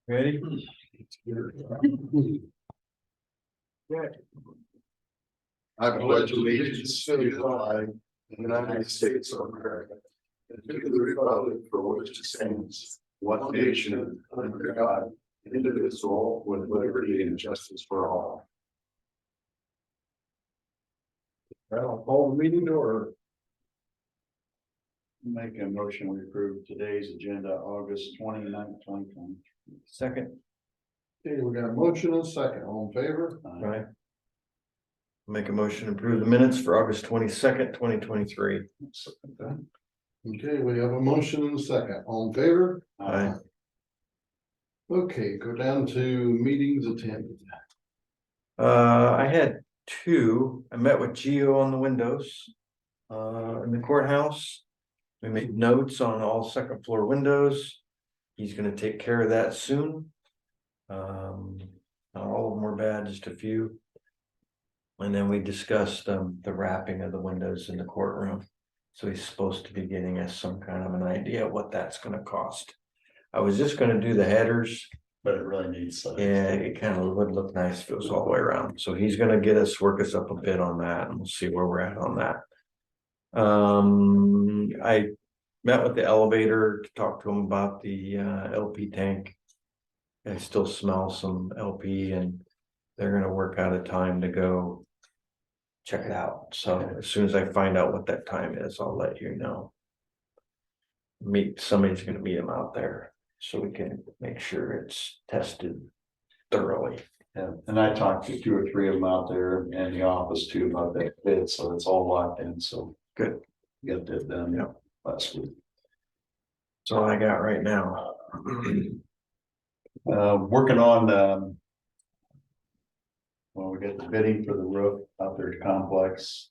Ready? I pledge allegiance to the flag of the United States of America, and to the republic for which it stands, one nation, under God, indivisible, with liberty and justice for all. I'll call the meeting to order. Make a motion, we approve today's agenda, August 29th, 2020. Second. Okay, we got a motion and a second, all in favor? Right. Make a motion to approve the minutes for August 22nd, 2023. Okay, we have a motion and a second, all in favor? Aye. Okay, go down to meetings attended. I had two. I met with Gio on the windows. In the courthouse. We made notes on all second floor windows. He's gonna take care of that soon. Not all of them were bad, just a few. And then we discussed the wrapping of the windows in the courtroom. So he's supposed to be getting us some kind of an idea of what that's gonna cost. I was just gonna do the headers. But it really needs. Yeah, it kind of would look nice if it was all the way around. So he's gonna work us up a bit on that, and we'll see where we're at on that. I met with the elevator to talk to him about the LP tank. I still smell some LP, and they're gonna work out a time to go check it out. So as soon as I find out what that time is, I'll let you know. Somebody's gonna meet him out there so we can make sure it's tested thoroughly. Yeah, and I talked to 2 or 3 of them out there in the office too about that bid, so it's all locked in, so. Good. Get that done. Yep. Last week. That's all I got right now. Working on, well, we got the bidding for the roof out there at complex.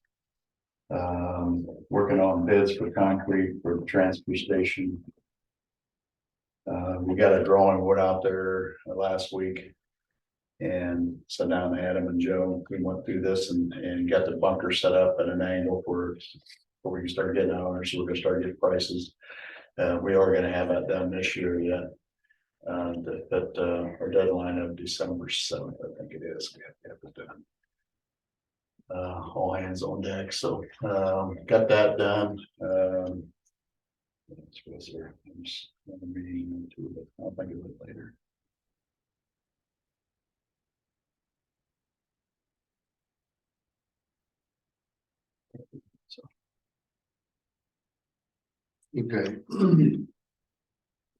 Working on bids for concrete for the transfer station. We got a drawing wood out there last week. And sat down with Adam and Joe, we went through this and got the bunker set up at an angle where we can start getting ours, so we're gonna start getting prices. We are gonna have that done this year yet. Our deadline of December 7th, I think it is, we have to have it done. All hands on deck, so got that done. What was there? There's another meeting too, but I'll think of it later. Okay.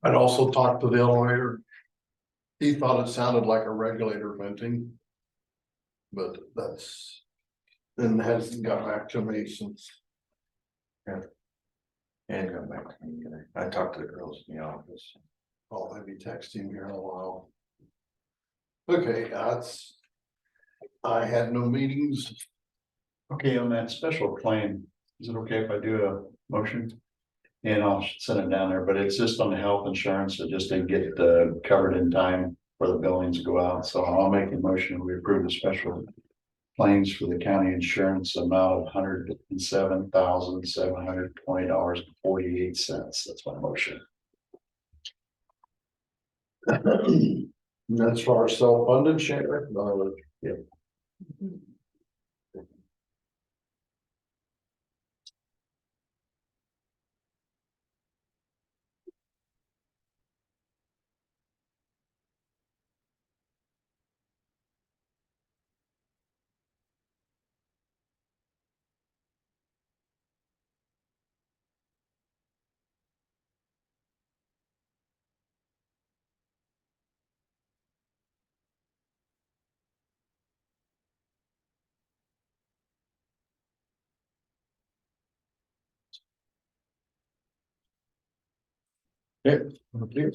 I'd also talked to the elevator. He thought it sounded like a regulator venting. But that's, and hasn't got back to me since. And come back to me. I talked to the girls in the office. I'll be texting here in a while. Okay, I had no meetings. Okay, on that special claim, is it okay if I do a motion? And I'll send it down there, but it's just on the health insurance, it just didn't get covered in time for the billings to go out, so I'll make a motion, we approve the special claims for the county insurance amount of $107,720.48, that's my motion. That's for our self-funded share. Yep. Yep. Okay.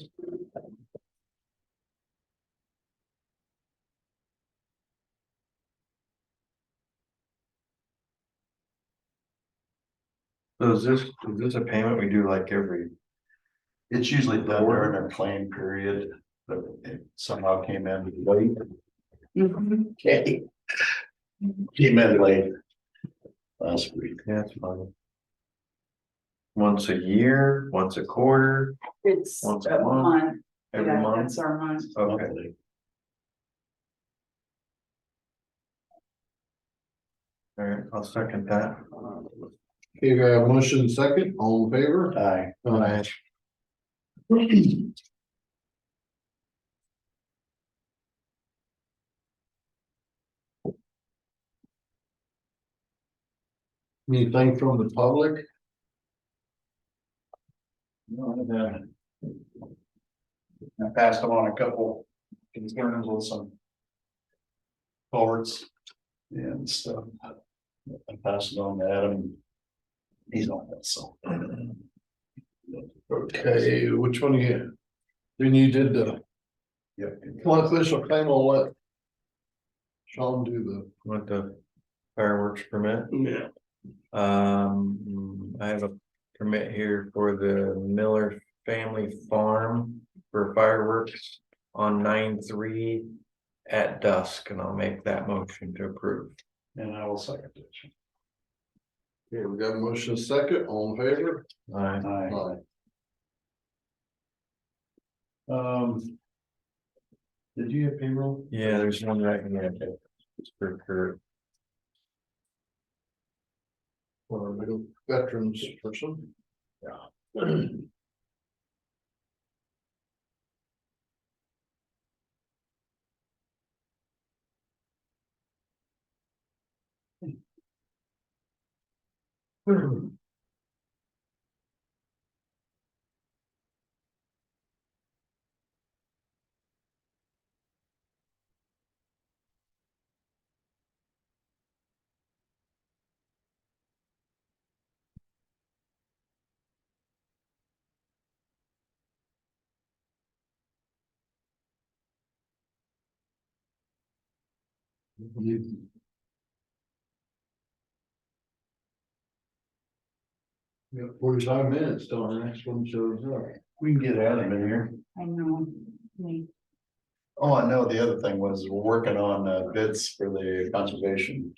So is this a payment we do like every? It's usually done during our claim period, but it somehow came in late. Okay. Came in late last week. Yeah, it's fine. Once a year, once a quarter, It's Once a a month. month, every Yeah, month? that's our month. Okay, all right, I'll second that. Okay, we have motion second, all in favor? Aye. Aye. Anything from the public? No, I haven't. I passed on a couple concerns with some culverts and stuff. I passed it on to Adam. He's on it, so. Okay, which one you? When you did the Yep. official claim, I'll let Sean do Want the fireworks permit? the. Yeah. I have a permit here for the Miller Family Farm for fireworks on 9/3 at dusk, and I'll make that motion to approve. And I will second it. Okay, we got a motion second, all in favor? Aye. Aye. Did you have payroll? Yeah, there's one right here. It's for Kurt. For a veterans person. Yeah. Yeah, 45 minutes till the next one shows up. We can get Adam in here. I know. Me. Oh, I know, the other thing was we're working on bids for the conservation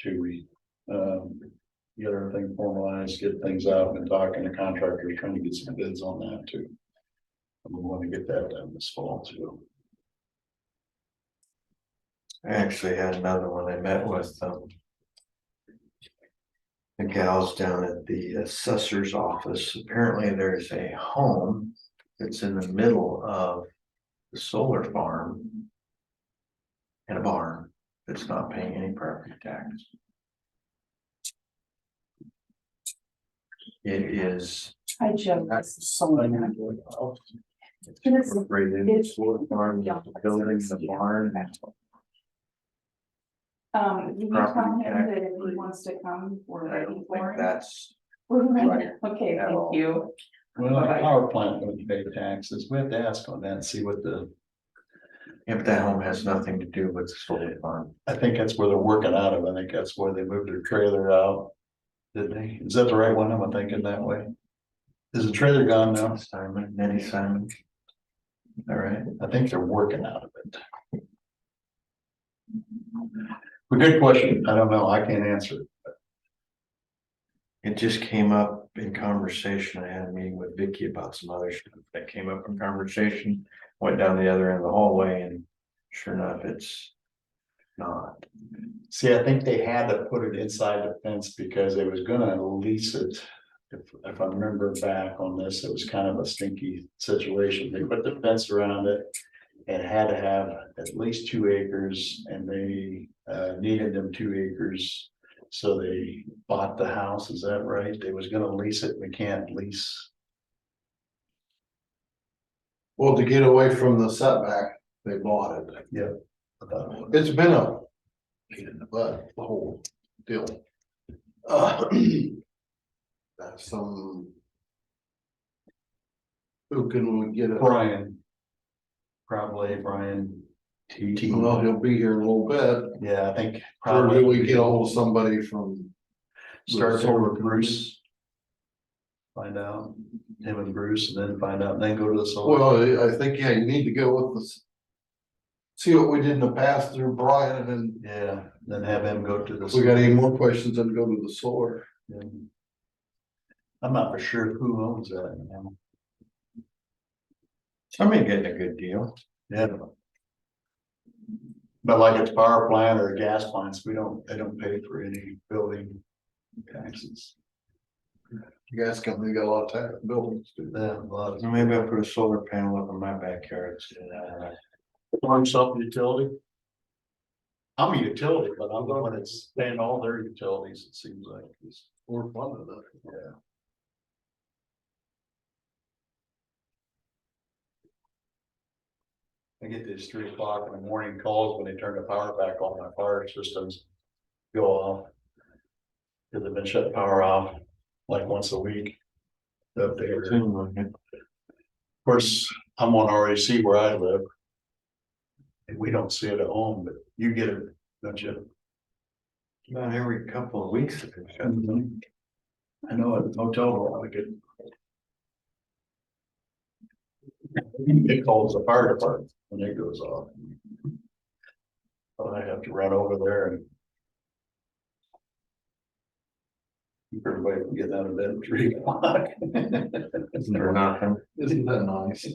get everything formalized, get things out and talking to contractors, trying to get some bids on that too. And we want to get that done this fall too. I actually had another one. I met with the gals down at the assessor's office. Apparently there's a home that's in the middle of the solar farm and a barn that's not paying any property tax. It is. I just so many. Incorporated in solar farm, the building, the barn. You can tell him that if he wants to come, we're I ready don't for think him. that's We're ready. right Okay, at thank all. you. Well, the power plant would pay taxes. We have to ask on that and see what if that home has nothing to do with the solar farm. I think that's where they're working out of. I think that's where they moved their trailer out. Did they? Is that the right one? Am I thinking that way? Is the trailer gone now? Simon, Nettie Simon. All right. I think they're working out of it. A good question. I don't know. I can't answer it. It just came up in conversation. I had a meeting with Vicky about some other stuff that came up in conversation. Went down the other end of the hallway and sure enough, it's not. See, I think they had to put it inside the fence because they was gonna lease it. If I remember back on this, it was kind of a stinky situation. They put the fence around it. And had to have at least 2 acres and they needed them 2 acres. So they bought the house, is that right? They was gonna lease it, we can't lease. Well, to get away from the setback, they bought it. Yeah. It's been a pain in the butt, the whole deal. Some. Who can we get a, Brian. Probably Brian T. well, he'll be here in a little bit, Yeah, I think. or probably do we get a hold of somebody from? Start there solar with Bruce. Find out him and Bruce and then find out and then go to the solar. Well, I think, yeah, you need to go with this. See what we did in the past through Brian, and then Yeah, then have him go to the. if we got any more questions, then go to the solar. Yeah. I'm not for sure who owns that now. Somebody getting a good deal. Yeah. But like at the power plant or gas plants, they don't pay for any building taxes. You guys can, we got a lot of tax buildings too. Yeah, a lot of. Maybe I'll put a solar panel up in my backyard. Farm self-utility? I'm a utility, but I'm the one that's paying all their utilities, it seems like. We're funded that. Yeah. I get these 3 o'clock in the morning calls when they turn the power back on, my fire systems go off. Cause they've been shut power off like once a week. Up there. Of course, I'm on RAC where I live. And we don't see it at home, but you get it, don't you? About every couple of weeks. I know at the hotel, I get. It calls the fire department when it goes off. But I have to run over there and. Keep everybody from getting out of bed at 3 o'clock. Or nothing. Isn't that nice?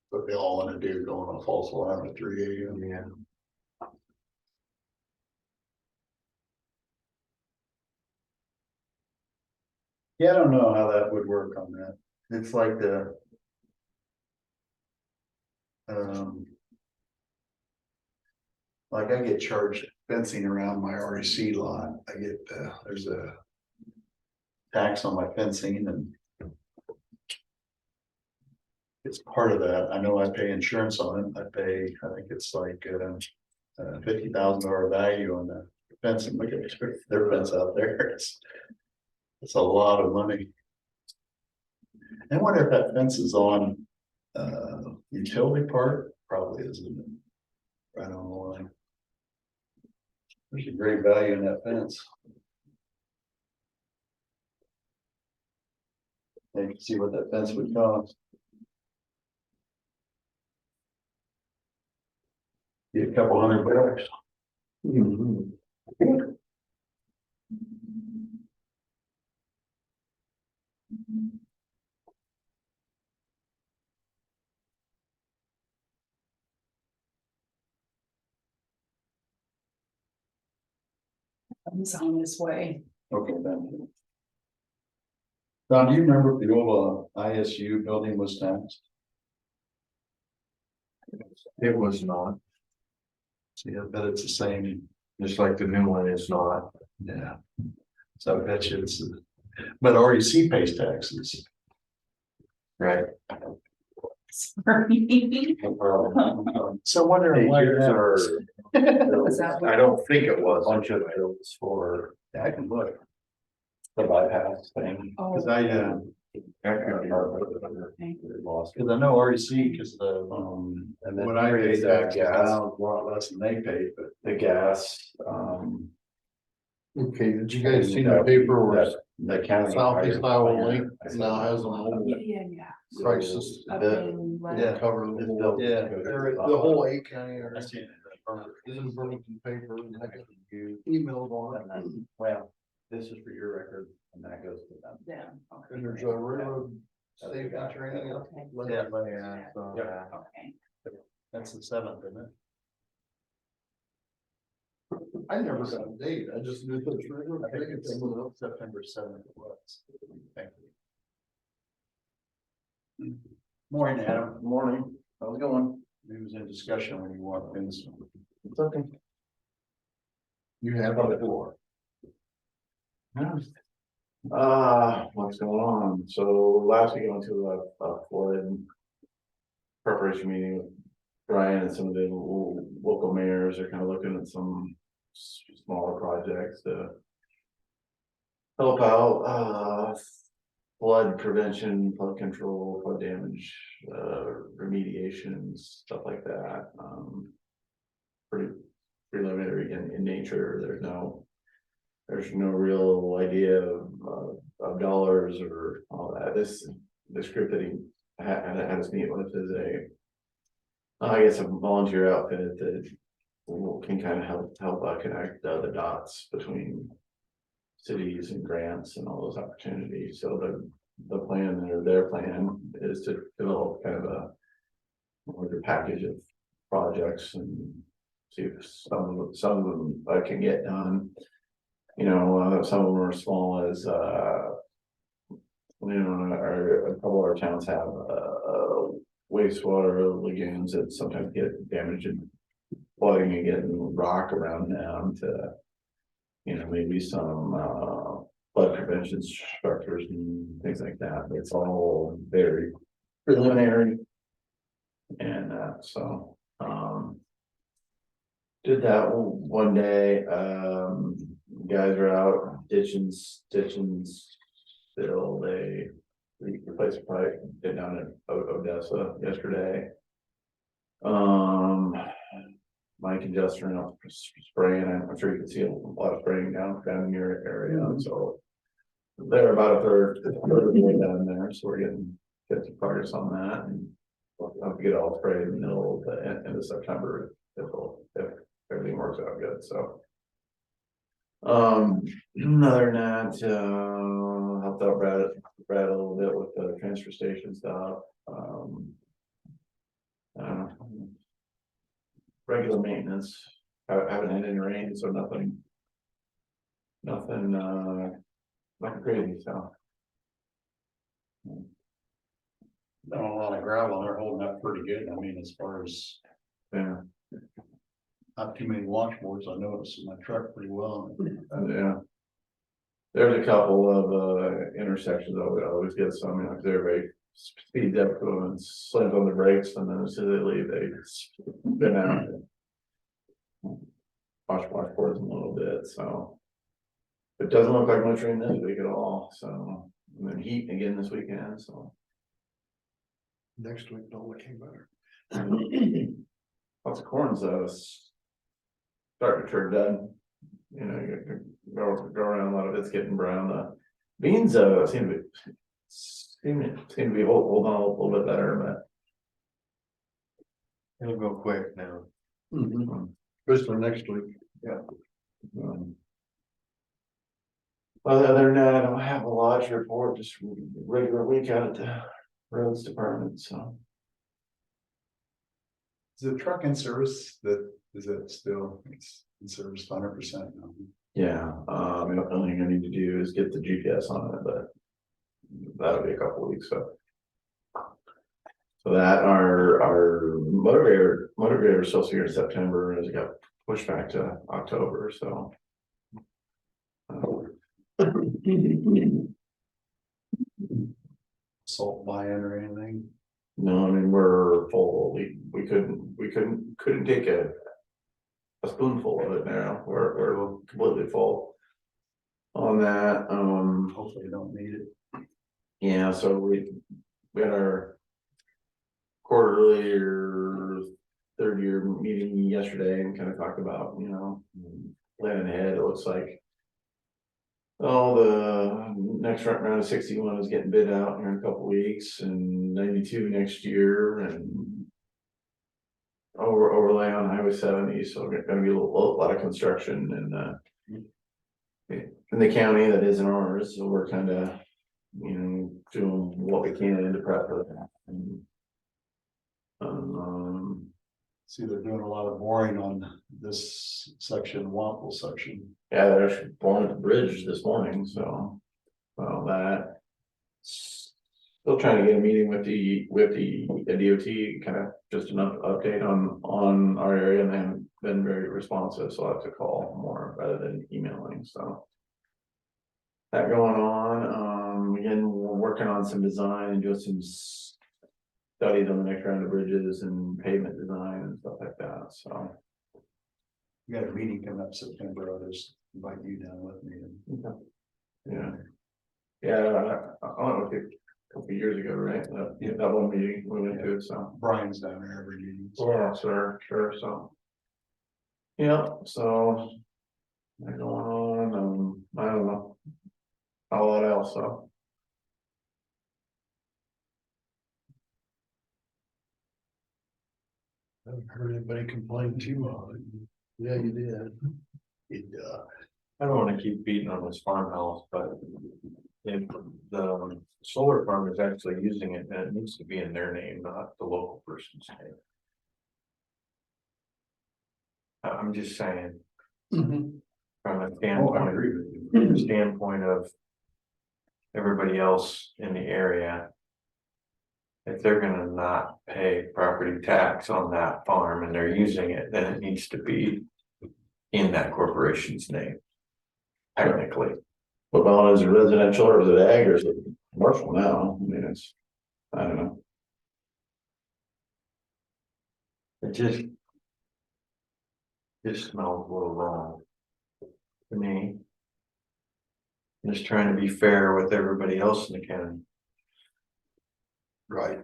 What they all wanna do, going on a false alarm at 3 AM. Yeah. Yeah, I don't know how that would work on that. It's like the. Like I get charged fencing around my REC lot. I get, there's a. Tax on my fencing and. It's part of that. I know I pay insurance on it. I pay, I think it's like, $50,000 value on the fencing. Look at their fence out there. It's a lot of money. I wonder if that fence is on, utility part, probably isn't. Right on the line. There's a great value in that fence. You can see what that fence would cost. Be a couple $100. Comes on this way. Okay, thank you. Don, do you remember if the old ISU building was taxed? It was not, See, I bet it's the same. just like the new one is not. Yeah. So I bet you it's, but REC pays taxes. Right. Sorry. So wondering why Yours that are, Was that what- I don't think it was. Bunch of items for I can look, the bypass thing. Oh, cause I, Lost. cause I know REC, cause the, And then when I paid paid that taxes, gas, a lot less than they paid, but. the gas, Okay, did you guys see the paper where the county. Southeast Iowa Link I now has a yeah, whole yeah. crisis Up The- in what- Yeah. cover the whole, Yeah. the whole 8 county area. I seen it. This is Burlington paper and I got emailed on it. Well, this is for your record and that goes to them. Yeah. okay. And there's a railroad safety training. Okay. Yeah. Yeah, so, yeah. Okay. That's the 7th, isn't it? I never got a date. I just knew that railroad. I think it's September 7th it was. Thank you. Morning, Adam. Morning. How's it going? He was in discussion when you walked in. So. It's okay. You have it before. What's going on? So last week I went to a flood preparation meeting with Brian and some of the local mayors are kind of looking at some smaller projects to help out, flood prevention, flood control, flood damage, remediation, stuff like that. Pretty preliminary in nature. There's no real idea of dollars or all that. This group that he had us meet with is I guess a volunteer outfit that can kind of help connect the dots between cities and grants and all those opportunities. So the plan or their plan is to develop kind of a larger package of projects and see if some of them I can get done. You know, some of them are small as, you know, a couple of our towns have, wastewater lagoons that sometimes get damaged and flooding and getting rock around them to, you know, maybe some, flood prevention structures and things like that. It's all very preliminary. And, so, did that one day, guys are out ditching, stitching, still they replaced a pipe, did down at Odessa yesterday. Mike and Justin are out spraying, I'm sure you can see a lot of spraying down in your area, so. They're about a third of the way down there, so we're getting some progress on that, and we'll have to get all sprayed in the middle of the end of September if everything works out good, so. Other than that, helped out Brad a little bit with the transfer station stuff. Regular maintenance, haven't had any rain, so nothing crazy, so. Done a lot of gravel, they're holding up pretty good, I mean, as far as Yeah, not too many washboards, I noticed in my truck pretty well. yeah. There's a couple of intersections I would always get some, you know, 'cause everybody speeds up to them and slams on the brakes, and then as soon as they leave, they spin out. Washboards a little bit, so. It doesn't look like much rain this week at all, so, and then heat again this weekend, so. Next week, don't look any better. Lots of corn's starting to turn done. You know, you go around, a lot of it's getting brown. Beans seem to be holding on a little bit better, but. It'll go quick now. Especially next week. Um, Other than that, I don't have a lot to report, just regular week out at the roads department, so. Is the truck in service is it still, it's in service 100% now? Yeah, the only thing I need to do is get the GPS on it, but that'll be a couple of weeks, so. So that our motor grader is supposed to be here in September, and it got pushed back to October, so. Salt buy-in or anything? No, I mean, we're full, we couldn't take a spoonful of it now, we're completely full. On that, Hopefully you don't need it. yeah, so we had our quarterly or third year meeting yesterday and kind of talked about, you know, planning ahead. It looks like the next round of 61 is getting bid out here in a couple weeks, and 92 next year, and overlay on Highway 70. So there's gonna be a lot of construction in the county that isn't ours. So we're kind of, you know, doing what we can to prep for that. And, See, they're doing a lot of boring on this section, Wampel section. yeah, they're actually blowing the bridge this morning, so, well, that. Still trying to get a meeting with the DOT, kind of just an update on our area, and they haven't been very responsive, so I'll have to call more rather than emailing, so. That going on, again, we're working on some design and doing some studies on the next round of bridges and pavement design and stuff like that, so. We got a meeting coming up September, I'll just invite you down with me. Yeah. Yeah, I don't know, a couple of years ago, right? That one meeting we went to, so. Brian's down there every meeting. Yeah, sure, so. Yeah, so. That going on, I don't know. A lot else, so. I haven't heard anybody complain too much. Yeah, you did. I don't wanna keep beating on this farmhouse, but if the solar farm is actually using it, then it needs to be in their name, not the local person's name. I'm just saying, from a Oh, I standpoint, agree with you. standpoint of everybody else in the area. If they're gonna not pay property tax on that farm and they're using it, then it needs to be in that corporation's name. Technically, What about, is it residential or is it ag or is it commercial now? I mean, it's, I don't know. it just smells a little wrong to me. I'm just trying to be fair with everybody else in the county. Right.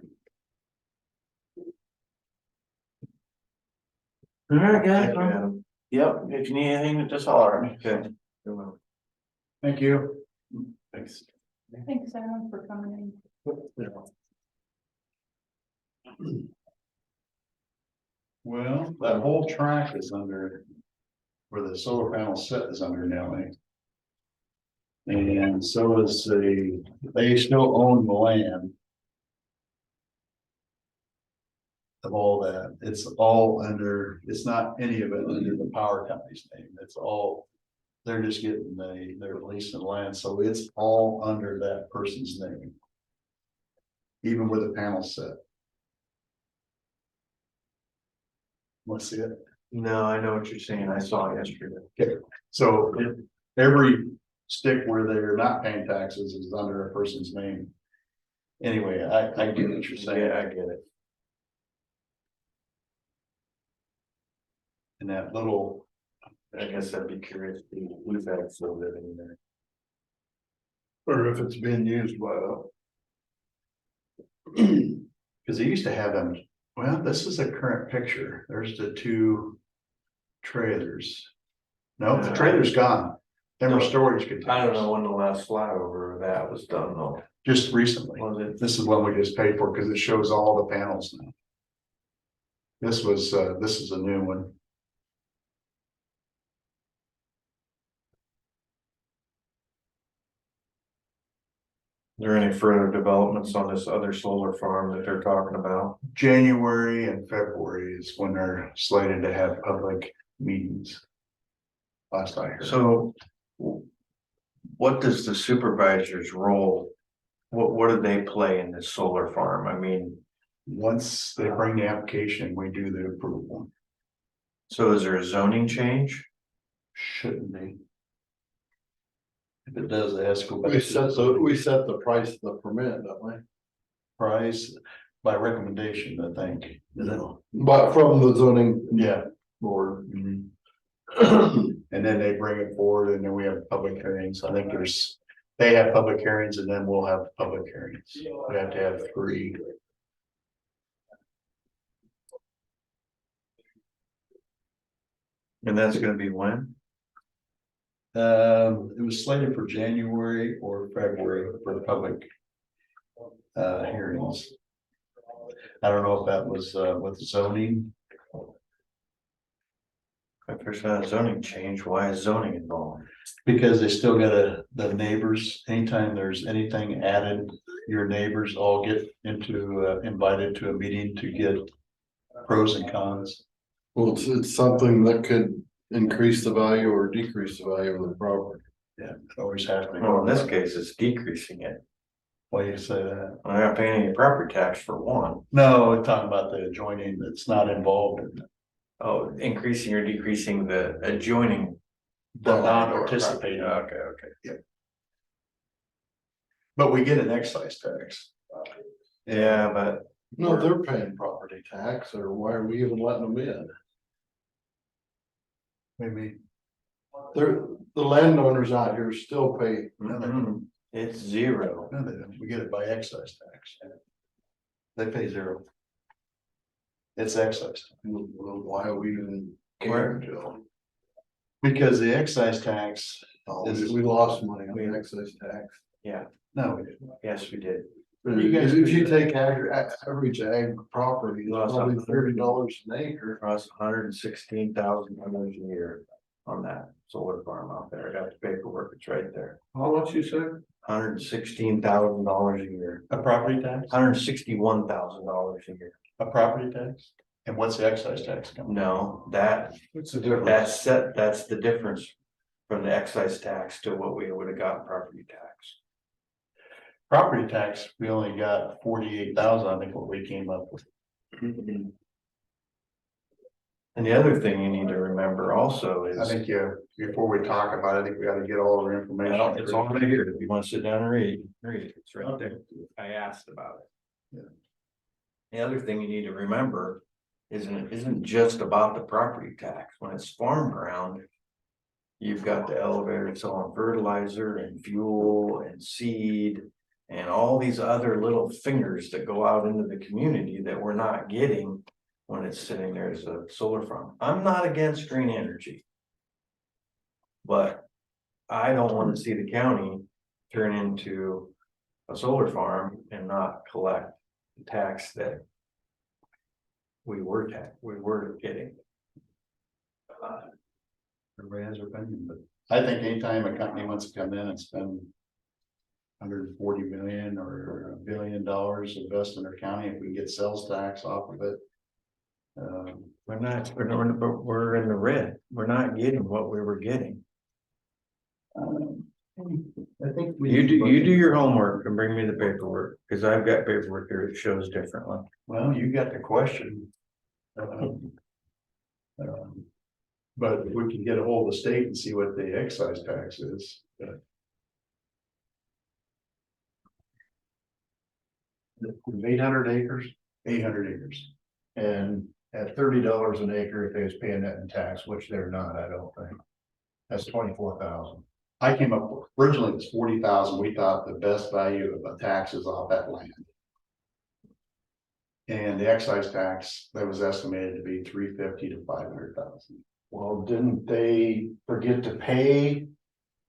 All right, Thank you, Adam. Yep, if you need anything, just holler at me. Okay. Good one. Thank you. Thanks. Thanks, Aaron, for coming Well, that whole track is under, where the solar panel set is under now, eh? And so is they still own the land. Of all that, it's all under, it's not any of it under the power company's name, it's all. They're just getting they're leasing land, so it's all under that person's name. Even where the panel's set. Want to see it? No, I know what you're saying. I saw it yesterday. So every stick where they're not paying taxes is under a person's name. Anyway, I get what you're saying. Yeah, I get it. And that little, I guess I'd be curious to who's actually living there. Or if it's being used by because they used to have them, well, this is a current picture. There's the two trailers. No, the trailer's gone. Them were storage containers. I don't know when the last flyover of that was done though. Just recently. Was it? This is one we just paid for because it shows all the panels now. This is a new one. Is there any further developments on this other solar farm that they're talking about? January and February is when they're slated to have public meetings. Last I heard. So what does the supervisor's role, what do they play in this solar farm? I mean, Once they bring the application, we do the approval. so is there a zoning change? Shouldn't be. If it does, it has to go back. we to set the price of the permit, don't we? price by recommendation, I think. Is it? But from the zoning Yeah. board. Mhm. And then they bring it forward and then we have public hearings. I think they have public hearings and then we'll have public hearings. We have to have 3. And that's gonna be when? It was slated for January or February for the public hearings. I don't know if that was with zoning. If there's not a zoning change, why is zoning involved? Because they still gotta, the neighbors, anytime there's anything added, your neighbors all get into invited to a meeting to get pros and cons. Well, it's something that could increase the value or decrease the value of the property. Yeah, it always happening. Well, in this case, it's decreasing it. Why do you say that? I'm not paying any property tax for one. No, we're talking about the adjoining that's not involved in it. Oh, increasing or decreasing the adjoining. The non-participating. Okay. But we get an excise tax. Yeah, but No, they're paying property tax, or why are we even letting them in? Maybe. The landowners out here still pay. it's zero. No, they don't. We get it by excise tax. They pay 0. It's excise. Why are we even caring to? Because the excise tax, We lost money on the excise tax. no, we didn't. Yes, we did. You guys- If you take average ag property, it's Lost probably $100. $30 an acre. Cost $116,000 a year on that solar farm out there. I got the paperwork, it's right there. How much you said? $116,000 a year, A property tax, $161,000 a year. a property tax? And what's the excise tax coming? No, What's the difference? that's the difference from the excise tax to what we would have got property tax. Property tax, we only got 48,000, I think what we came up with. And the other thing you need to remember also I is, think, yeah, before we talk about it, I think we gotta get all our information. well, it's all right here. If you want to sit down and read, it's right there. I asked about it. Yeah. The other thing you need to remember isn't just about the property tax. When it's farm ground, you've got the elevator selling fertilizer and fuel and seed and all these other little fingers that go out into the community that we're not getting when it's sitting there as a solar farm. I'm not against green energy. But I don't want to see the county turn into a solar farm and not collect the tax that we were getting. Everybody has their opinion, but I think anytime a company wants to come in and spend 140 million or $1 billion invest in their county, if we get sales tax off of it. We're in the red. We're not getting what we were getting. I think You do your homework and bring me the paperwork, because I've got paperwork here that shows differently. Well, you got the question. But if we can get a hold of the state and see what the excise tax is. 800 acres 800 acres. and at $30 an acre, if they was paying that in tax, which they're not, I don't think. That's 24,000. I came up with, originally it was 40,000. We thought the best value of the taxes off that land. And the excise tax that was estimated to be 350 to 500,000. Well, didn't they forget to pay?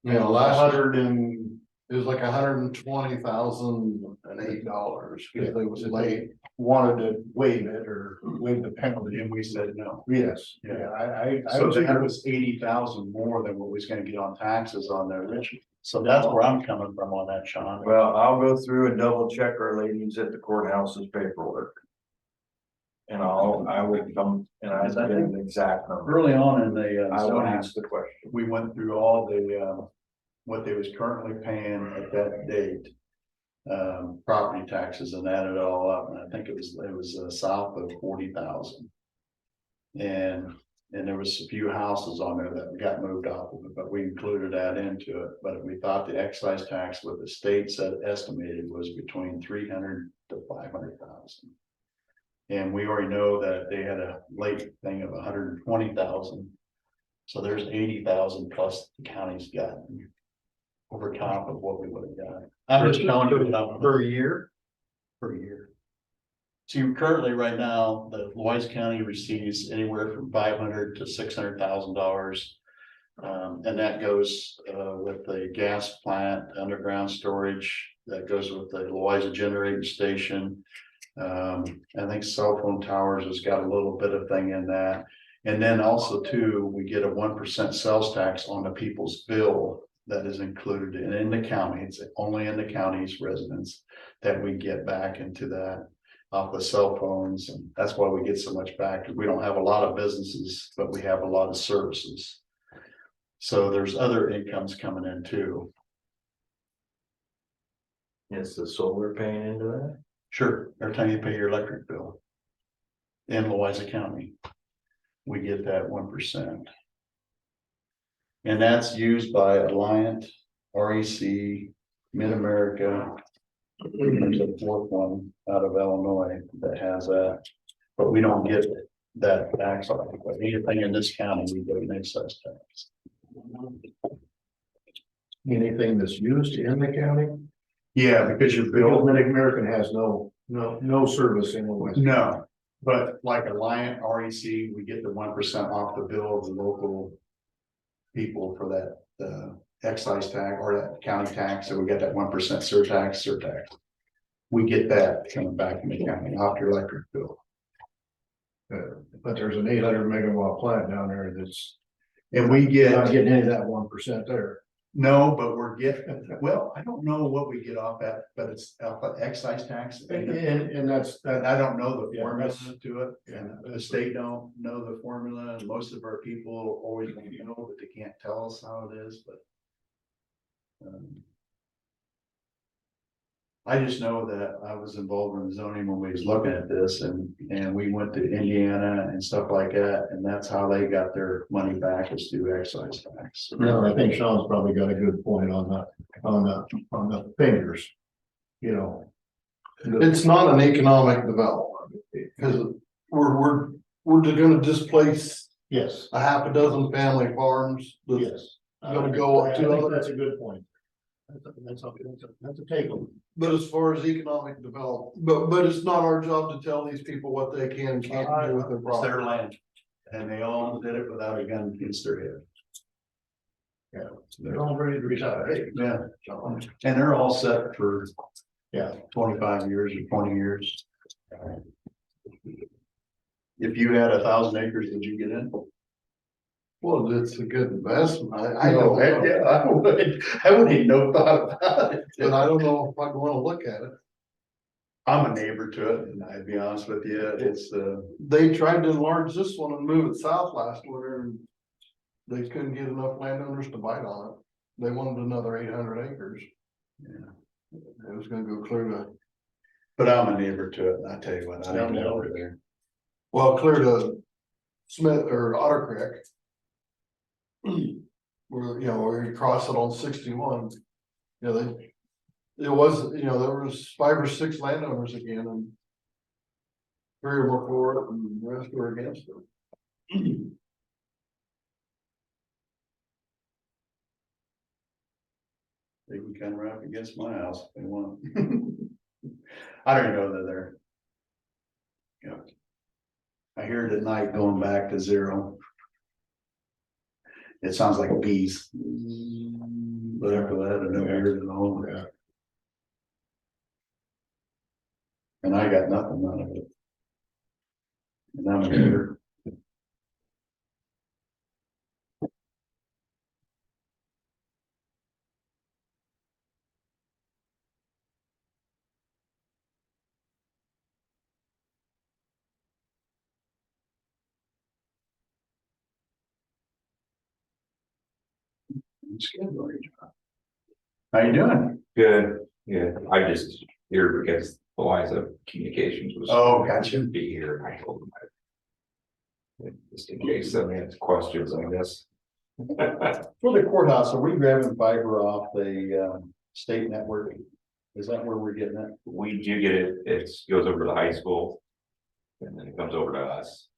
You know, last It was like $120,008 because they was late, wanted to waive it or waive the penalty. and we said no. Yes, Yeah. yeah, I So was, that was 80,000 more than what we was gonna get on taxes on the original. So that's where I'm coming from on that, Sean. Well, I'll go through and double check our ladies at the courthouse's paperwork. And I would come and I get an exact number. Early on in the I will zoning, ask the question. we went through all the what they was currently paying at that date. Property taxes and added it all up, and I think it was south of 40,000. And there was a few houses on there that got moved off of it, but we included that into it. But we thought the excise tax what the state said estimated was between 300 to 500,000. And we already know that they had a late thing of 120,000. So there's 80,000 plus the county's gotten over top of what we would have got. I'm just telling you Per year? per year. See, currently right now, the Louisa County receives anywhere from $500,000 to $600,000. And that goes with the gas plant, underground storage, that goes with the Louisa generating station. I think cell phone towers has got a little bit of thing in that. And then also too, we get a 1% sales tax on the people's bill that is included in the county. It's only in the county's residents that we get back into that off the cell phones. And that's why we get so much back. We don't have a lot of businesses, but we have a lot of services. So there's other incomes coming in too. Is the solar paying into that? Sure, every time you pay your electric bill in Louisa County, we get that 1%. And that's used by Alliant, REC, Mid-America. There's a fourth one out of Illinois that has that, but we don't get that tax off. But anything in this county, we get an excise tax. anything that's used in the county. Yeah, because your Bill bill, Mid-American has no service in Louisa. no, but like Alliant, REC, we get the 1% off the bill of the local people for that excise tax or that county tax. So we get that 1% surtax. We get that coming back from the county off your electric bill. But there's an 800 megawatt plant down there that's And we not get, getting any of that 1% there. No, but we're getting, well, I don't know what we get off at, but it's alpha excise tax. And that's, And I don't know the Yeah, formula that's- to it, and the state don't know the formula, and most of our people always want to know, but they can't tell us how it is, but. I just know that I was involved in zoning when we was looking at this, and we went to Indiana and stuff like that, and that's how they got their money back, is through excise tax. no, I think Sean's probably got a good point on the fingers. You know. It's not an economic development, because we're gonna displace Yes, a half a dozen family farms. yes. Gonna go up I to think other- that's a good point. That's a take. But as far as economic development, but it's not our job to tell these people what they can and can't do with their It's their property. land, and they all did it without a gun against their head. Yeah, they're all ready to retire. Yeah, and they're all set for Yeah, 25 years or 20 years. If you had 1,000 acres, would you get in? Well, it's a good investment. I know, I wouldn't even no thought about it. But I don't know if I'd wanna look at it. I'm a neighbor to it, and I'd be honest with you, it's, They tried to enlarge this one and move it south last winter, and they couldn't get enough landowners to bite on it. They wanted another 800 acres. yeah. It was gonna go clear to, But I'm a neighbor to it, and I tell you what, I don't know over there. well, clear to Smith or Otter Creek. Where, where you cross it on 61. It was, there was 5 or 6 landowners again, and 3 were for it and the rest were against it. They can come right up against my house if they want. I don't even know that they're. You know. I hear it at night going back to 0. It sounds like bees. But after that, I never heard it at all. yeah. And I got nothing out of it. And I'm a neighbor. It's good, Lord. How you doing? Good, yeah, I just here because Louisa Communications was. Oh, gotcha. Be here, and I told them. Just in case somebody has questions, I guess. For the courthouse, are we grabbing fiber off the state network? Is that where we're getting it? We do get it, it goes over to the high school. And then it comes over to us.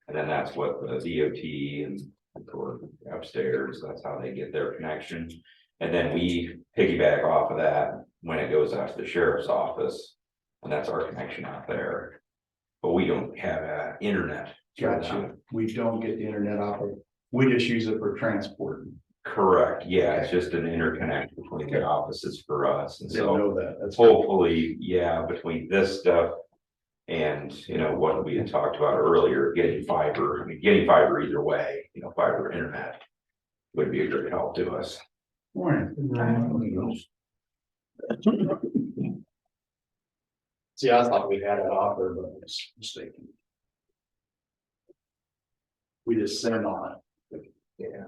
And then that's what the DOT and or upstairs, that's how they get their connection. And then we piggyback off of that when it goes out to the sheriff's office. And that's our connection out there. But we don't have internet. Gotcha. We don't get the internet off of, we just use it for transport. Correct, yeah, it's just an interconnect between the offices for us, and Didn't so know that. That's hopefully, yeah, between this stuff. And what we had talked about earlier, getting fiber, I mean, getting fiber either way, fiber internet. Would be a great help to us. Morning. See, I thought we had it offered, but I was mistaken. We just send on Yeah.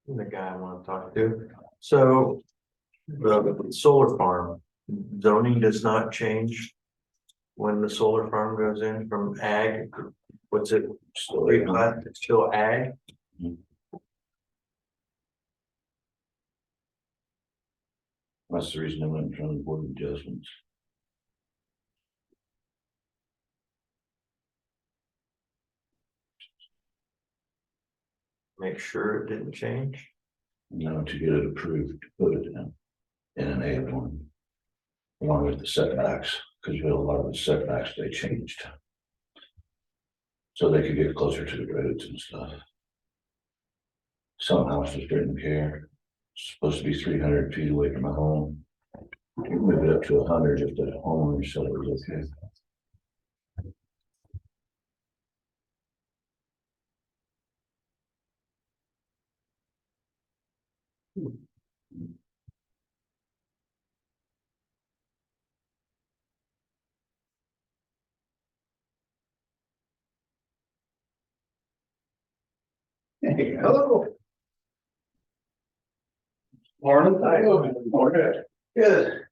The guy I want to talk to, so the solar farm zoning does not change. When the solar farm goes in from ag, what's it, it's still ag? That's the reason I went from the board of adjustments. Make sure it didn't change. To get it approved, to put it in an A1. Along with the setbacks, because you had a lot of the setbacks they changed. So they could get closer to the roads and stuff. Some houses didn't care. It's supposed to be 300 feet away from my home. You can move it up to 100 if the homeowner said it was okay. Hey, hello. Morning. Hi. Morning. Good.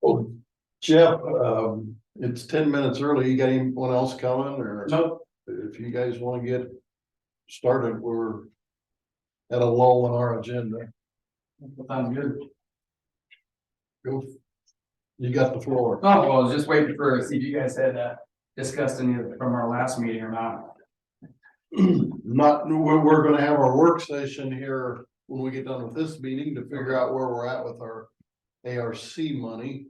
Well, Jeff, it's 10 minutes early. You got anyone else coming or? Nope. If you guys wanna get started, we're at a lull in our agenda. Sounds good. Go. You got the floor. Oh, well, I was just waiting for, see if you guys had discussed any of it from our last meeting or not. Not, we're gonna have our work session here when we get done with this meeting to figure out where we're at with our ARC money.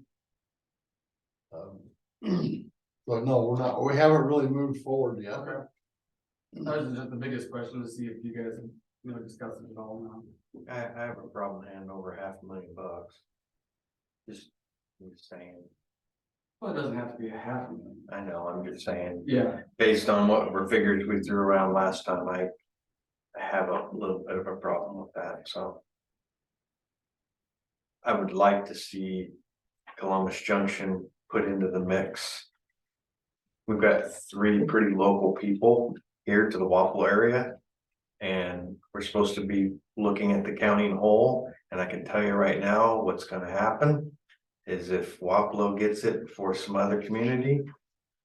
But no, we're not, we haven't really moved forward yet. Okay. That was just the biggest question to see if you guys have, discussed it at all now. I have a problem handing over $500,000. Just saying, Well, it doesn't have to be a half million. I know, I'm just saying, Yeah, based on whatever figures we threw around last time, I have a little bit of a problem with that, so. I would like to see Columbus Junction put into the mix. We've got 3 pretty local people here to the Waffle area. And we're supposed to be looking at the county in whole, and I can tell you right now, what's gonna happen. Is if Wapello gets it before some other community.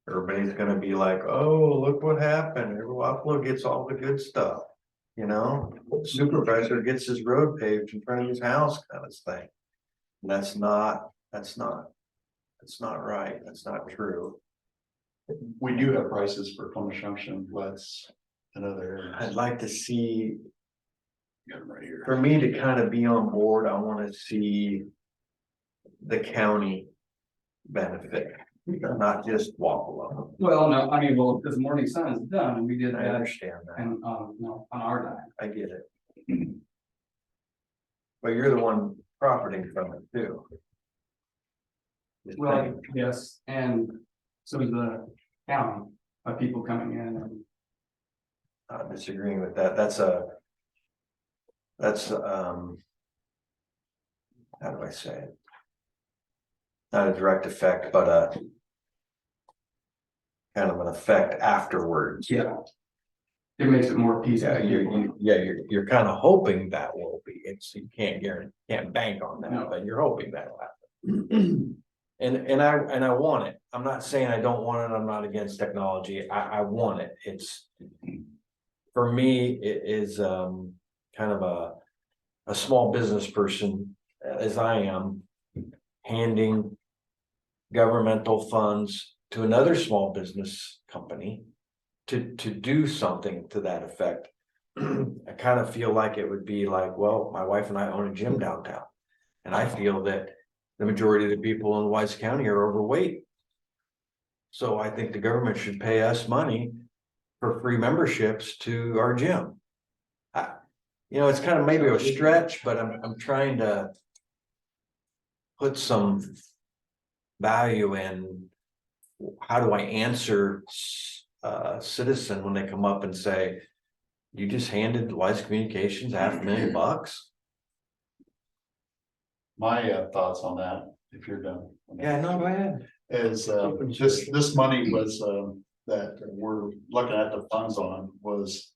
Everybody's gonna be like, oh, look what happened, Wapello gets all the good stuff. You know, supervisor gets his road paved in front of his house kind of thing. And that's not right, that's not true. We do have prices for Columbus Junction, less than other areas. I'd like to see, Got 'em right here. for me to kind of be on board, I wanna see. The county benefit, not just Wapello. well, no, I mean, well, because Morning Sun is done, and we did I that, understand that, and, on our dime. I get it. But you're the one profiting from it too. Just Well, saying. yes, and so is the county of people coming in and. Not disagreeing with that, that's how do I say it? Not a direct effect, but kind of an effect afterwards. Yeah. It makes it more peaceful. You're kind of hoping that will be, you can't guarantee, can't bank on that, No. but you're hoping that'll happen. And I want it, I'm not saying I don't want it, I'm not against technology, I want it, it's. For me, it is kind of a small business person, as I am, handing governmental funds to another small business company to do something to that effect. I kind of feel like it would be like, well, my wife and I own a gym downtown. And I feel that the majority of the people in Wise County are overweight. So I think the government should pay us money for free memberships to our gym. It's kind of maybe a stretch, but I'm trying to put some value in how do I answer citizen when they come up and say, you just handed Wise Communications $500,000? My thoughts on that, if you're done. Yeah, no, go ahead. Is this money was that we're looking at the funds on was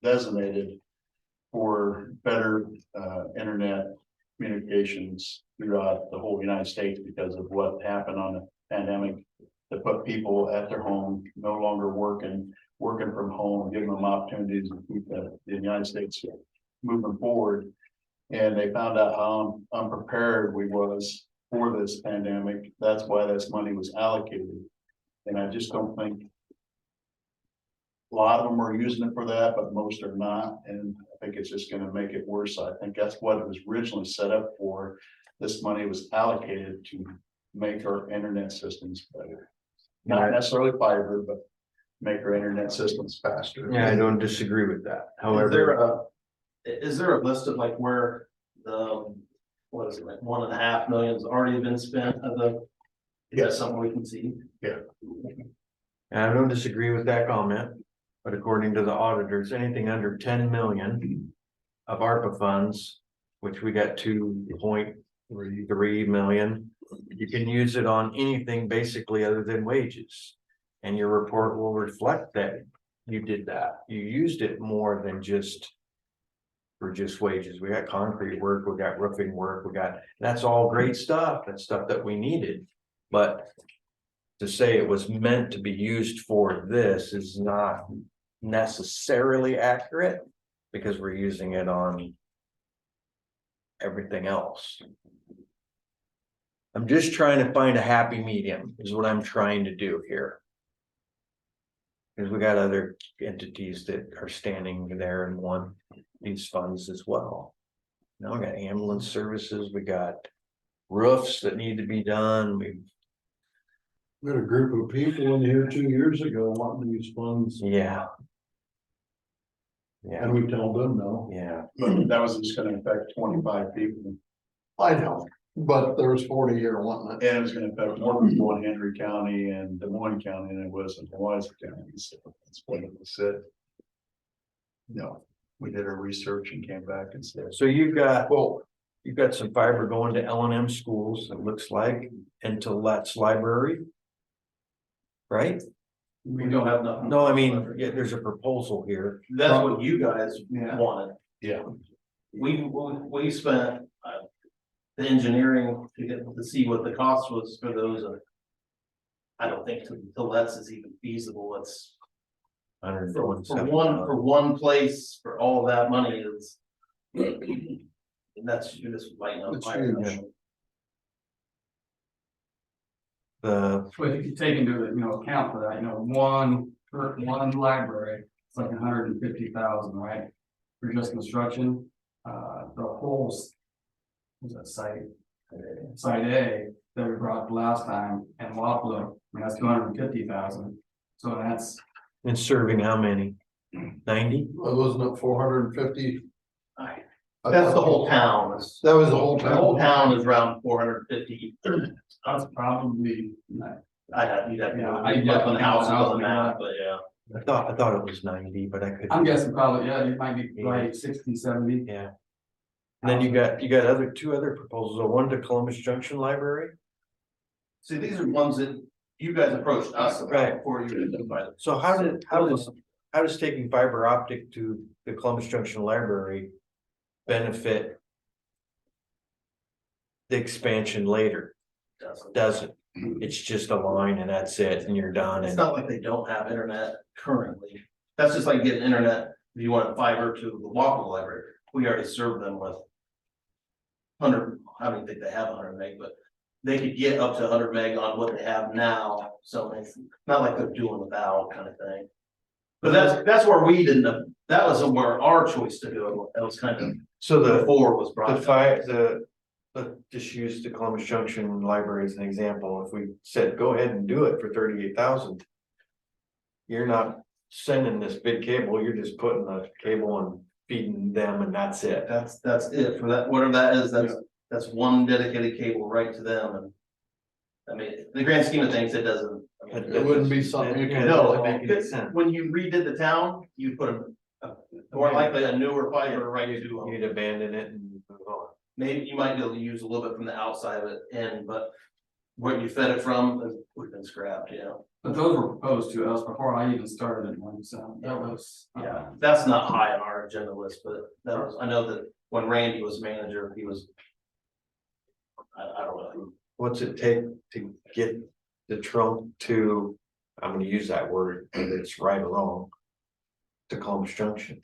designated for better internet communications throughout the whole United States because of what happened on the pandemic. To put people at their home, no longer working from home, giving them opportunities to keep the United States moving forward. And they found out how unprepared we was for this pandemic. That's why this money was allocated. And I just don't think a lot of them are using it for that, but most are not. And I think it's just going to make it worse. I think that's what it was originally set up for. This money was allocated to make our internet systems better. Not necessarily fiber, but make our internet systems faster. Yeah, I don't disagree with that. However, Is there a list of like where the what is it, like 1.5 million's already been spent of the. Is that something we can see? And I don't disagree with that comment, but according to the auditors, anything under 10 million of ARPA funds, which we got 2.3 million, you can use it on anything basically other than wages. And your report will reflect that you did that. You used it more than just for just wages. We got concrete work, we got roofing work, that's all great stuff. That's stuff that we needed. But to say it was meant to be used for this is not necessarily accurate, because we're using it on everything else. I'm just trying to find a happy medium is what I'm trying to do here. Because we got other entities that are standing there and want these funds as well. Now we got ambulance services, we got roofs that need to be done, We had a group of people in here 2 years ago wanting to use funds, yeah. and we told them no. Yeah, But that was just gonna affect 25 people. I know, but there was 40 here wanting it. And it was gonna affect more people in Henry County and Des Moines County than it was in Louisa County, so that's what it was said. No, we did our research and came back and said, so you've got some fiber going to L&M schools, it looks like, and to Let's Library. Right? We don't have nothing. No, I mean, yeah, there's a proposal here. That's what you guys Yeah. wanted. yeah, We spent the engineering to get to see what the cost was for those. I don't think till that's is even feasible. It's for one place for all of that money is. And that's, you're just lighting up. It's fire. huge. The, So if you take into, account for that, one library, it's like 150,000, right? For just construction, the whole, was that site A that we brought last time and Wapello, I mean, that's 250,000. So that's, and serving how many? 90? Wasn't it 450? That's the whole town. That was the whole The whole town. town is around 450. that's probably, You'd have to Yeah, go I'd look on the house have to on the count map, but yeah. I thought it was 90, but I could. I'm guessing probably, yeah, it might be right 60, 70. Yeah. And then you got two other proposals, one to Columbus Junction Library. See, these are ones that you guys approached us Right. about before you identified them. So how does taking fiber optic to the Columbus Junction Library benefit the expansion later? Doesn't. It's just a line and that's it, and you're done. It's And not like they don't have internet currently. That's just like getting internet, if you want fiber to the walkable library, we already serve them with. 100, I don't think they have 100 meg, but they could get up to 100 meg on what they have now, so it's not like they're doing without kind of thing. But that's where we didn't, that was where our choice to do it, that was kind of so before it was brought up. let's just use the Columbus Junction Library as an example. If we said, go ahead and do it for 38,000. You're not sending this big cable, you're just putting the cable and feeding them and that's it. That's it for that, whatever that is, that's one dedicated cable right to them and. I mean, in the grand scheme of things, it doesn't. I mean, It wouldn't be something you Yeah, could. it No, doesn't make any sense. when you redid the town, you put more likely a newer fiber right to them. You'd abandon it and move on. Maybe you might be able to use a little bit from the outside of it in, but where you fed it from would have been scrapped, yeah. But those were proposed to us before I even started in one, so that was. Yeah, that's not high on our agenda list, but that was, I know that when Randy was manager, he was. I don't know. What's it take to get the trunk to, I'm gonna use that word, whether it's right or wrong, to Columbus Junction?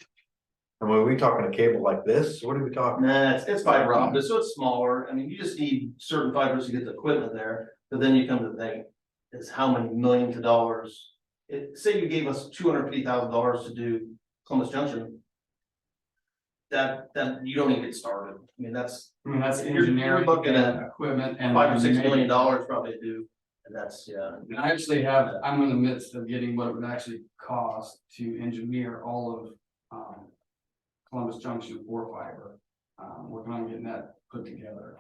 And when we talking a cable like this, what are we talking? Nah, it's fiber optic, so it's smaller. I mean, you just need certain fibers to get the equipment there, but then you come to think. Is how many millions of dollars, say you gave us $250,000 to do Columbus Junction. That you don't even get started. I mean, that's I mean, that's You're engineering looking at and equipment and. $5 or $6 million probably to do, and that's, yeah. And I actually I'm in the midst of getting what it would actually cost to engineer all of, Columbus Junction for fiber. Working on getting that put together.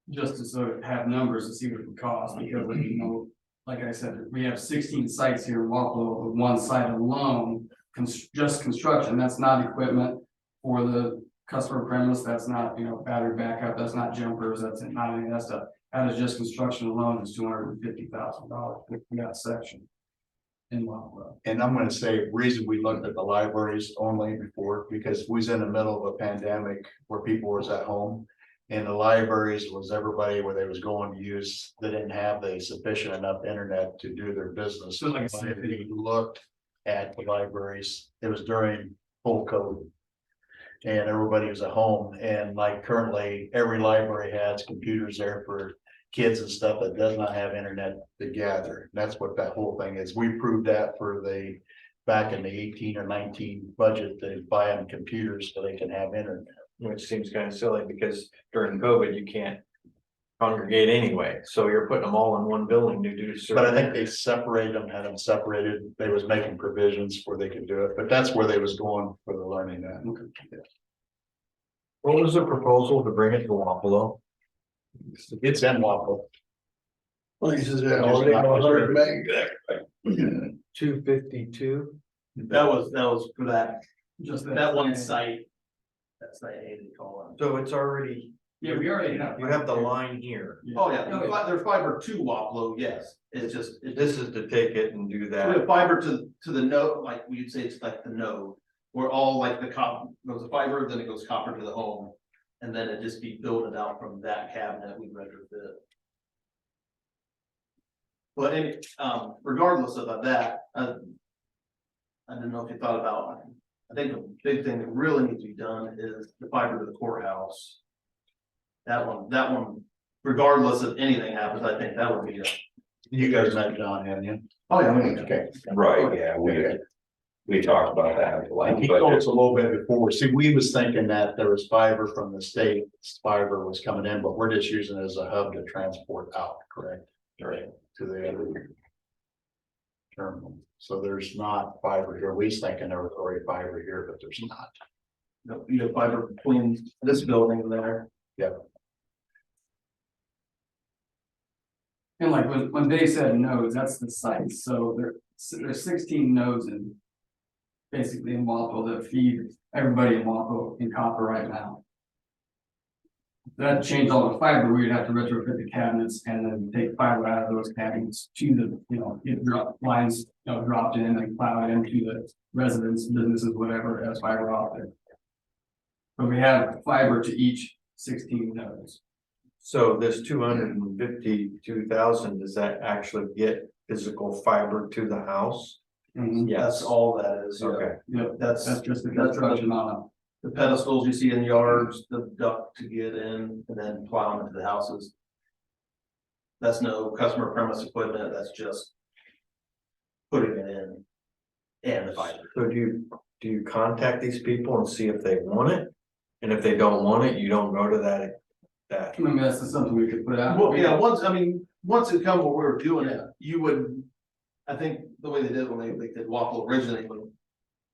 Just to sort of have numbers to see what it would cost, because you know, like I said, we have 16 sites here in Walpole, with one site alone, just construction, that's not equipment for the customer premise, that's not, you know, battery backup, that's not jumpers, that's not any of that stuff. That is just construction alone is $250,000 for that section. In Walpole. And I'm gonna say, reason we looked at the libraries only before, because we was in the middle of a pandemic where people was at home. And the libraries was everybody where they was going to use, they didn't have the sufficient enough internet to do their business. So like I said, If you looked at the libraries, it was during full code. And everybody was at home, and like currently, every library has computers there for kids and stuff that does not have internet to gather. That's what that whole thing is. We proved that for the, back in the 18 or 19 budget, they buy them computers so they can have internet. Which seems kind of silly because during COVID, you can't congregate anyway, so you're putting them all in one building to do. But I think they separated them, had them separated. They was making provisions where they could do it, but that's where they was going for the learning that. What was the proposal to bring it to Wapello? It's in Waffle. Well, he says, yeah, well, they got 100 meg. 252? That was for that, Just that one site. That's not anything to call it. So it's already, Yeah, we already have. you have the line here. Oh, yeah, there's fiber to Wapello, yes, it's just, This is to take it and do we that. have fiber to the node, like we'd say it's like the node. Where all like the goes the fiber, then it goes copper to the home. And then it just be built out from that cabinet we retrofit. But regardless of that, I don't know if you thought about, I think the big thing that really needs to be done is the fiber to the courthouse. That one, regardless of anything happens, I think that would be You guys met John, haven't you? oh yeah, Okay. Right, yeah, we talked about that. Like, He told us a little bit before. See, we was thinking that there was fiber from the state, fiber was coming in, but we're just using it as a hub to transport out, correct? Right, to the other terminal. So there's not fiber here. We was thinking there was already fiber here, but there's not. you have fiber between this building and there. And like when they said nodes, that's the site, so there's 16 nodes in. Basically in Walpole that feed everybody in Walpole in copper right now. If that changed all the fiber, we'd have to retrofit the cabinets and then take fiber out of those cabinets to the, you know, get drop lines, you know, dropped in and plow it into the residents, businesses, whatever, as fiber optic. But we have fiber to each 16 nodes. So this 252,000, does that actually get physical fiber to the house? That's all that is. Okay. Yep, That's just the that's construction on the pedestals you see in yards, the duct to get in and then plow into the houses. That's no customer premise equipment, that's just putting it in and the fiber. So do you contact these people and see if they want it? And if they don't want it, you don't go to that. I mean, that's just something we could put out. Well, yeah, once it come where we were doing it, you would, I think the way they did when they did Waffle originally, when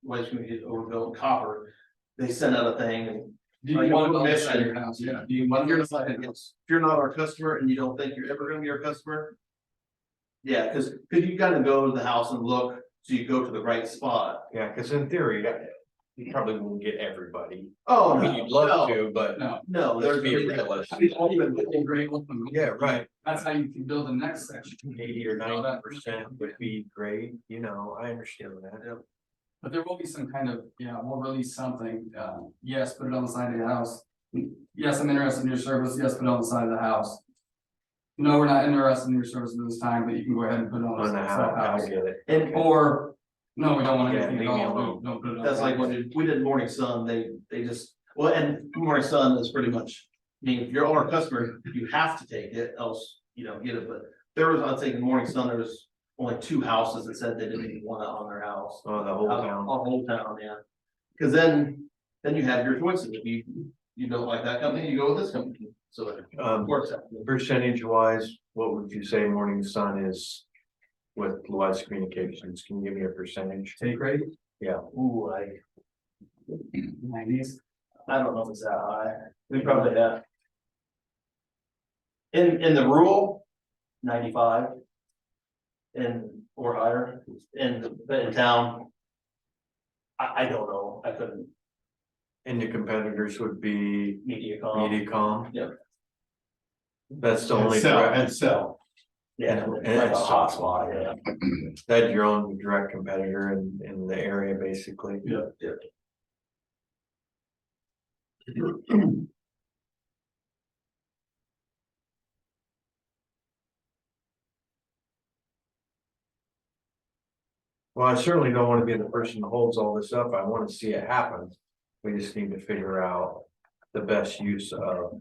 White's gonna get overbuilt in copper, they sent out a thing and. Do you want it inside your house? Yeah. Do you want it inside your house? If you're not our customer and you don't think you're ever gonna be our customer. Yeah, cause you gotta go to the house and look, so you go to the right spot. Yeah, because in theory, you probably won't get everybody. Oh, I mean, you'd love to, but No. No, let's there's be realistic. Yeah, right. That's how you can build the next section. 80 or 90% would be great, you know, I understand that. But there will be some kind of, we'll release something, yes, put it on the side of the house. Yes, I'm interested in your service, yes, put it on the side of the house. No, we're not interested in your service at this time, but you can go ahead and put it on the On the side of the house, I house. get it. And Or, no, we don't want Yeah, anything leave at me all, alone. don't put it on. that's like when we did Morning Sun, they just, well, and Morning Sun is pretty much. I mean, if you're our customer, you have to take it, else you don't get it, but there was, I'd say in Morning Sun, there was only 2 houses that said they didn't even want it on their house. Oh, the whole town. On whole town, yeah. Cause then you have your choices, if you don't like that company, you go with this company, so it works out. Percentage wise, what would you say Morning Sun is with Louisa Communications? Can you give me a percentage? Take rate, Yeah. Ooh, 90s. I don't know if it's that high, we probably have. In the rural, 95. Or higher, but in town. I don't know, I couldn't, And the competitors would be MediaCom, MediaCom. Yep. That's the only direct, sell. yeah, And like a it's- hotspot, yeah. that's your own direct competitor in the area, basically. Yeah. Well, I certainly don't want to be the person that holds all this up. I want to see it happen. We just need to figure out the best use of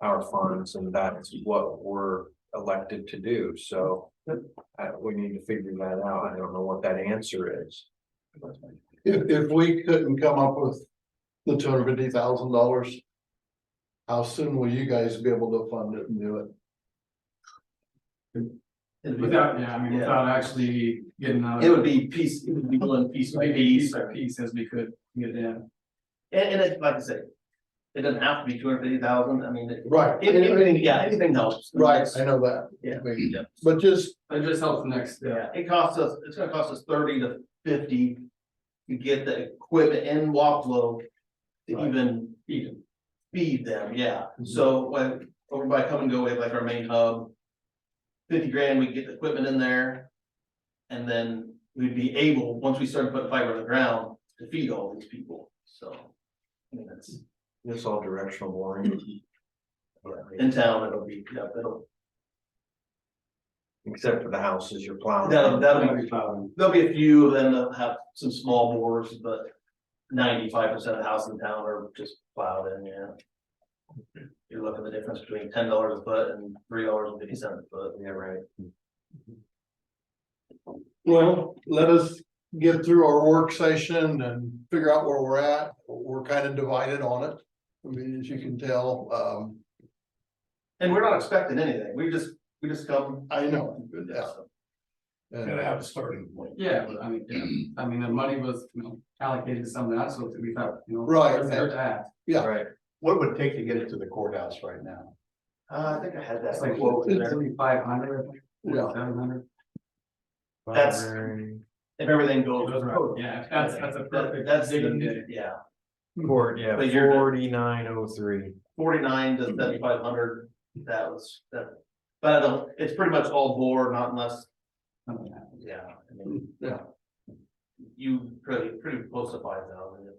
our funds, and that's what we're elected to do. So we need to figure that out. I don't know what that answer is. If we couldn't come up with the $250,000. How soon will you guys be able to fund it and do it? Without, yeah, I mean, without actually getting out. It would be going piece by piece, Piece by piece as we could get it in. and it, like I said. It doesn't have to be 250,000, I mean, Right. anything helps. Right, I know that. Yeah. I mean, but just, It just helps the next Yeah, step. it's gonna cost us 30 to 50 to get the equipment in Waplo to even feed them, yeah. So when, over by Come and Go, we have like our main hub. 50 grand, we get the equipment in there. And then we'd be able, once we start putting fiber on the ground, to feed all these people, so. I mean, that's, It's all directional boring. in town, it'll be, yeah, Except for the houses you're plowing. that'll be, there'll be a few of them that have some small bores, but 95% of the houses in town are just plowed in, yeah. You're looking at the difference between $10 a foot and $3.50 a foot. Yeah, right. well, let us get through our work session and figure out where we're at. We're kind of divided on it. I mean, as you can tell, And we're not expecting anything, we just come. I know, yeah. And- have a starting point. Yeah, but I mean, I mean, the money was, allocated to some of that, so we thought, Right. it's there to ask. Yeah. Right. What would it take to get it to the courthouse right now? I think I had that. It's like, quote in there. 500, Yeah. 700. That's- Library, If everything goes. Yeah, that's a perfect. That's, digging day. yeah, yeah, But you're- 4903. 49 to 7,500, that was, that. But I don't, it's pretty much all bore, not unless, Something happens. yeah, I mean, Yeah, you pretty close to 5,000.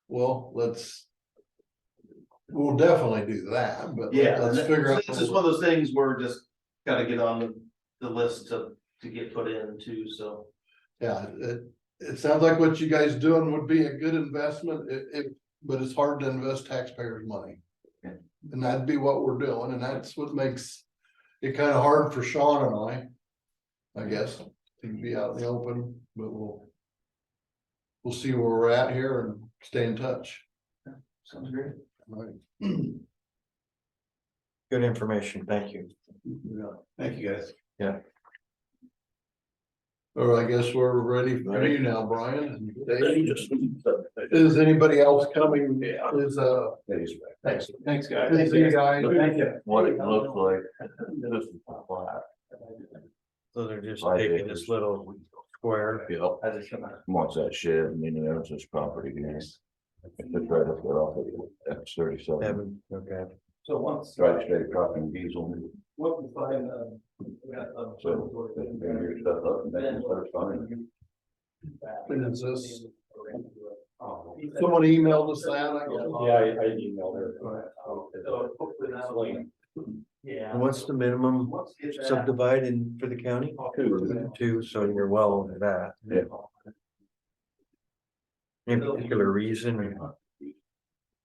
well, we'll definitely do that, but Yeah, let's and figure out. this is one of those things where just gotta get on the list to get put in too, so. Yeah, it sounds like what you guys doing would be a good investment, but it's hard to invest taxpayers' money. And that'd be what we're doing, and that's what makes it kind of hard for Sean and I guess, to be out in the open, but we'll see where we're at here and stay in touch. Sounds great. Right. Good information, thank you. Thank you, guys. Or I guess we're ready for you now, Brian. Is anybody else coming? Is Thanks, guys. Thank you, guys. Thank you. What it looks like. So they're just Right taking there. this little square. Yep. Wants that shed, owns this property, yes. It's right up there off of that's 37. Evan, okay. So once. Right straight truck and diesel. What we find, So, bring your stuff up and then start finding. And is this, someone emailed us that, I guess. I emailed her. Yeah. And what's the minimum subdividing for the county? 2, so you're well over that. Yeah. Any particular reason?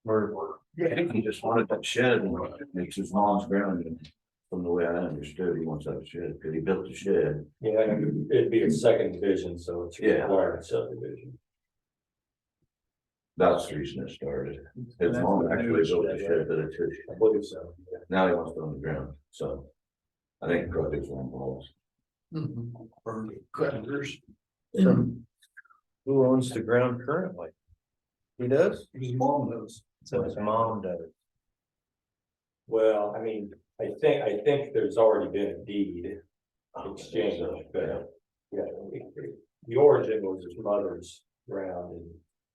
Or He just wanted that shed and it's his mom's ground and from the way I understood, he wants that shed, cause he built the shed. Yeah, it'd be a second division, so it's Yeah. required subdivision. That's the reason it started. His mom actually built the shed, but it's his. I believe so. Yeah. Now he wants it on the ground, so. I think projects are involved. Or creditors. so who owns the ground currently? He does? His mom does. So his mom does. Well, I mean, I think there's already been a deed exchange, but yeah, the origin was his mother's ground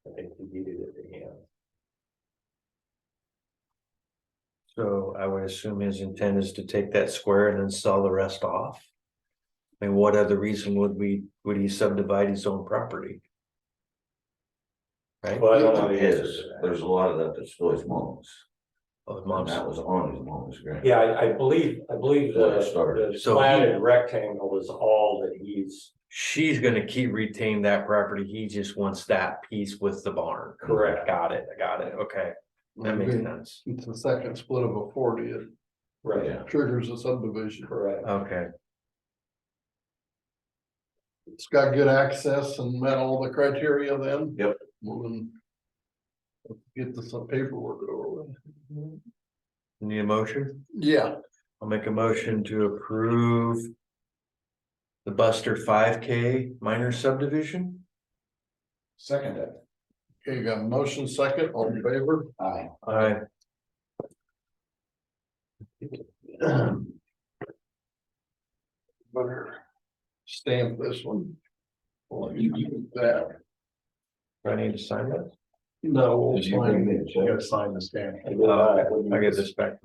and I think he deeded it to him. So I would assume his intent is to take that square and then sell the rest off. I mean, what other reason would he subdivide his own property? Right? Well, I don't know the answer His, to that. there's a lot of that that's still his mom's, Oh, his and mom's. that was on his mom's grant. Yeah, I believe Where it started. the So platted rectangle is all that he's She's gonna retain that property. He just wants that piece with the barn. correct. Got it. I got it. Okay, that makes sense. It's the second split of a 40. It Right, Yeah. triggers a subdivision. correct. Okay, It's got good access and met all the criteria then. Yep. Well, then get the some paperwork over with. need a motion? Yeah, I'll make a motion to approve the Buster 5K minor subdivision. Second it. okay, you got a motion second, all in favor? Aye. Aye. Better stamp this one. Well, you do that. Do I need to sign that? No, we'll Did you bring sign. the You check? gotta sign the stamp. I get this back.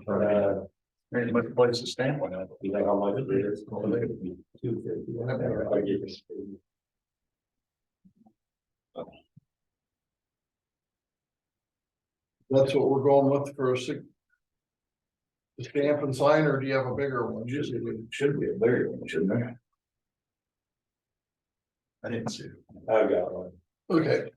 There's much place to stamp on it. You think how much it is? 250. I get this. That's what we're going with for a six. The stamp and sign, or do you have a bigger one? Usually we Should be a bigger one, shouldn't there? I didn't see it. I've got one. okay.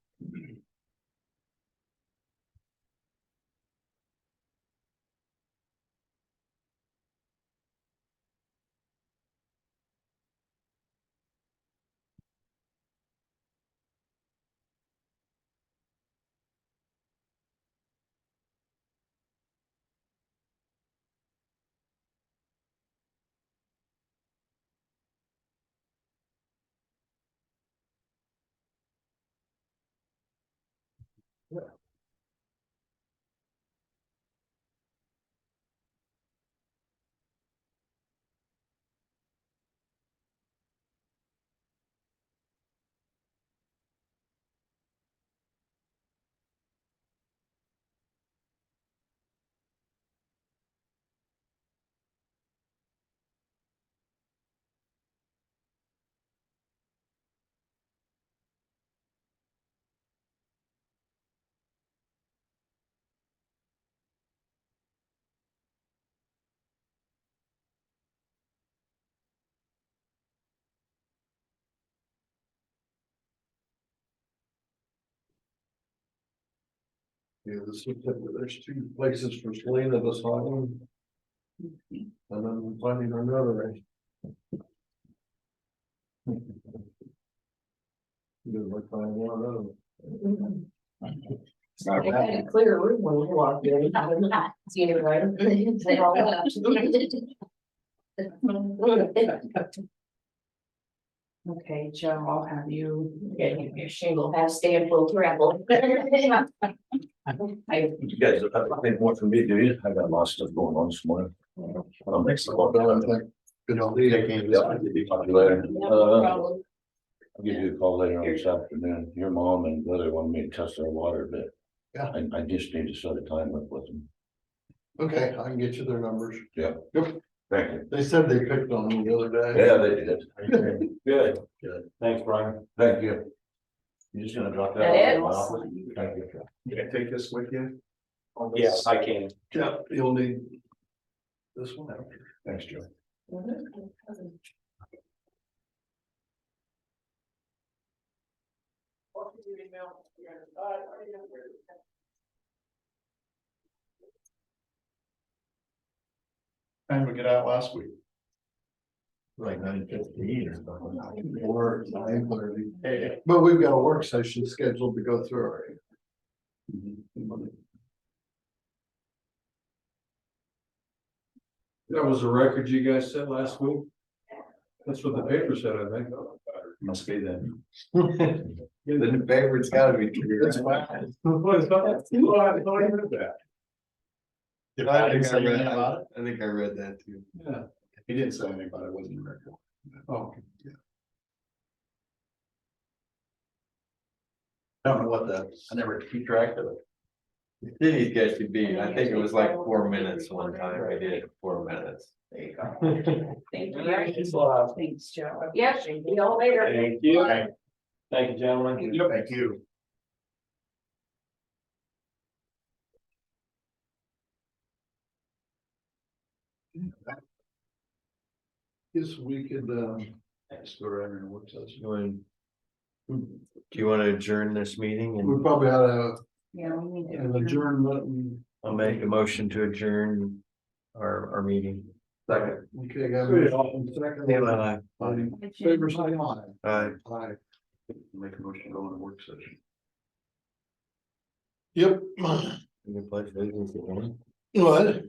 Yeah, this looks like there's two places for Selena to sign. And then we're finding another. Good, like find one of them. It's not kind of clear room when we walked in. I don't know. See it right? They all left. Okay, Joe, I'll have you get your shingle, have stamp will travel. I, You guys, I think more from me, do you? I got a lot of stuff going on this morning. I'll make some more. I think. Good on you. Yep, I'll give you a call later. no problem. I'll give you a call later on this afternoon. Your mom and brother want me to test their water, but Yeah. I just need to set a time up with them. Okay, I can get you their numbers. Yep. Yep, Thank you. they said they picked on me the other day. Yeah, they did. Good. Thanks, Brian. Thank you. You just gonna drop that? That off is. in my office? Thank you. Can I take this with you? Yes, I can. Yeah, you'll need. This one after. Thanks, Joe. Time we get out last week. Like 9:15 or something. Or 9:30. But we've got a work session scheduled to go through already. That was the record you guys set last week? That's what the paper said, I think. Must be then. The favorite's gotta be true. That's fine. If I I didn't think say I read, anything about it. I think I read that too. Yeah, if he didn't say anything about it, it wasn't a record. Oh, I don't know what I never keep track of it. These guys should be, I think it was like 4 minutes one time, I did 4 minutes. There you go. Thank you. Thanks, Joe. Yep, see y'all later. Thank you. Thank you, gentlemen. Thank you. guess we could, Just go around and work session. Do you wanna adjourn this meeting we and probably had a, Yeah, we need to. an adjournment and, I'll make a motion to adjourn our meeting. Second. okay, got a second. All in favor, say aye. Aye. Aye. Make a motion to go on a work session. Yep. Good place, ladies and gentlemen. What?